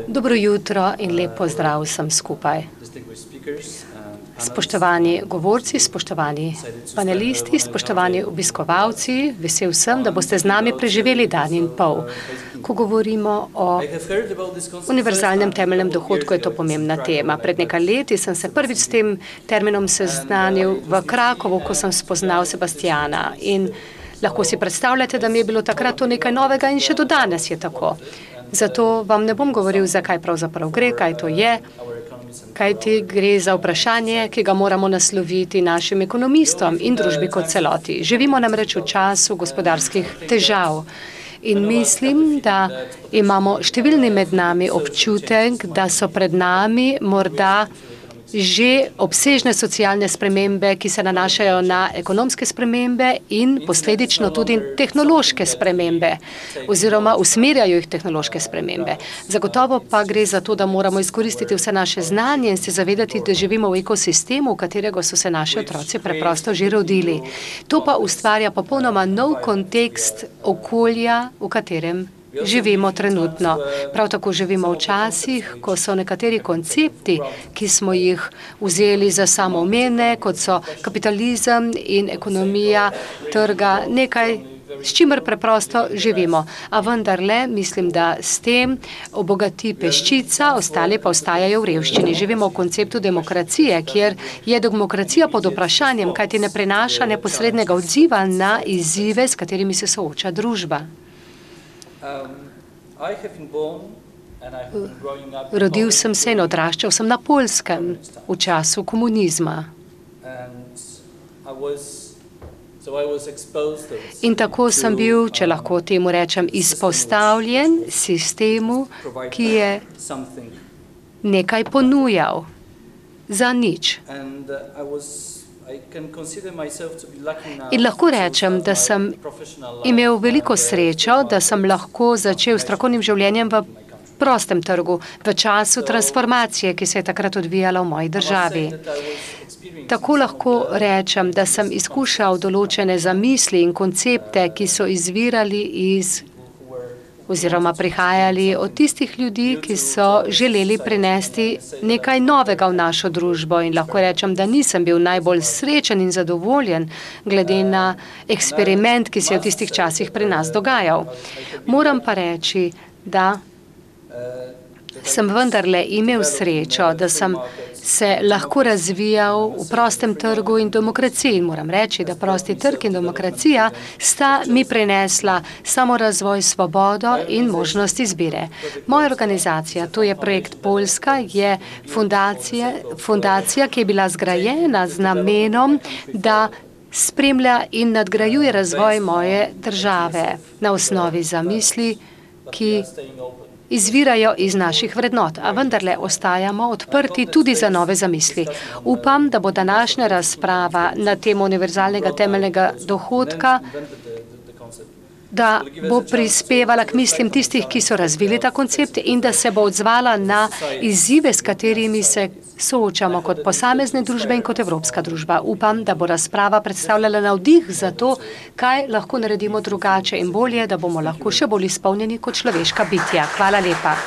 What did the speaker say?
Dobro jutro in lep pozdrav vsem skupaj. Spoštovani govorci, spoštovani panelisti, spoštovani obiskovalci, vesel sem, da boste z nami preživeli dan in pol. Ko govorimo o univerzalnem temeljnem dohodku, je to pomembna tema. Pred nekaj leti sem se prvič s tem terminom seznanil v Krakovu, ko sem spoznal Sebastiana. In lahko si predstavljate, da mi je bilo takrat to nekaj novega in še do danes je tako. Zato vam ne bom govoril, zakaj pravzaprav gre, kaj to je, kajti gre za vprašanje, ki ga moramo nasloviti našim ekonomistom in družbi kot celoti. Živimo namreč v času gospodarskih težav in mislim, da imamo številni med nami občutek, da so pred nami morda že obsežne socialne spremembe, ki se nanašajo na ekonomske spremembe in posledično tudi tehnološke spremembe, oziroma usmerjajo jih tehnološke spremembe. Zagotovo pa gre za to, da moramo izkoristiti vse naše znanje in se zavedati, da živimo v ekosistemu, v katerega so se naši otroci preprosto že rodili. To pa ustvarja popolnoma nov kontekst okolja, v katerem živimo trenutno. Prav tako živimo v časih, ko so nekateri koncepti, ki smo jih vzeli za samoumevne, kot so kapitalizem in ekonomija trga, nekaj, s čimer preprosto živimo. A vendarle, mislim, da s tem obogati peščica, ostali pa ostajajo v revščini. Živimo v konceptu demokracije, kjer je demokracija pod vprašanjem, kajti ne prinaša neposrednega odziva na izzive, s katerimi se sooča družba. Rodil sem se in odraščal sem na Poljskem v času komunizma. In tako sem bil, če lahko temu rečem, izpostavljen sistemu, ki je nekaj ponujal za nič. In lahko rečem, da sem imel veliko srečo, da sem lahko začel s strokovnim življenjem v prostem trgu, v času transformacije, ki se je takrat odvijala v moji državi. Tako lahko rečem, da sem izkušal določene zamisli in koncepte, ki so izvirali oziroma prihajali od tistih ljudi, ki so želeli prinesti nekaj novega v našo družbo. In lahko rečem, da nisem bil najbolj srečen in zadovoljen glede na eksperiment, ki se je v tistih časih pri nas dogajal. Moram pa reči, da sem vendarle imel srečo, da sem se lahko razvijal v prostem trgu in demokraciji. In moram reči, da prosti trg in demokracija sta mi prinesla samorazvoj, svobodo in možnost izbire. Moja organizacija, to je projekt Poljska, je fundacija, ki je bila zgrajena z namenom, da spremlja in nadgrajuje razvoj moje države na osnovi zamisli, ki izvirajo iz naših vrednot, a vendarle ostajamo odprti tudi za nove zamisli. Upam, da bo današnja razprava na temo univerzalnega temeljnega dohodka, da bo prispevala k mislim tistih, ki so razvili ta koncept in da se bo odzvala na izzive, s katerimi se soočamo kot posamezne družbe in kot evropska družba. Upam, da bo razprava predstavljala navdih za to, kaj lahko naredimo drugače in bolje, da bomo lahko še bolj izpolnjeni kot človeška bitja. Hvala lepa.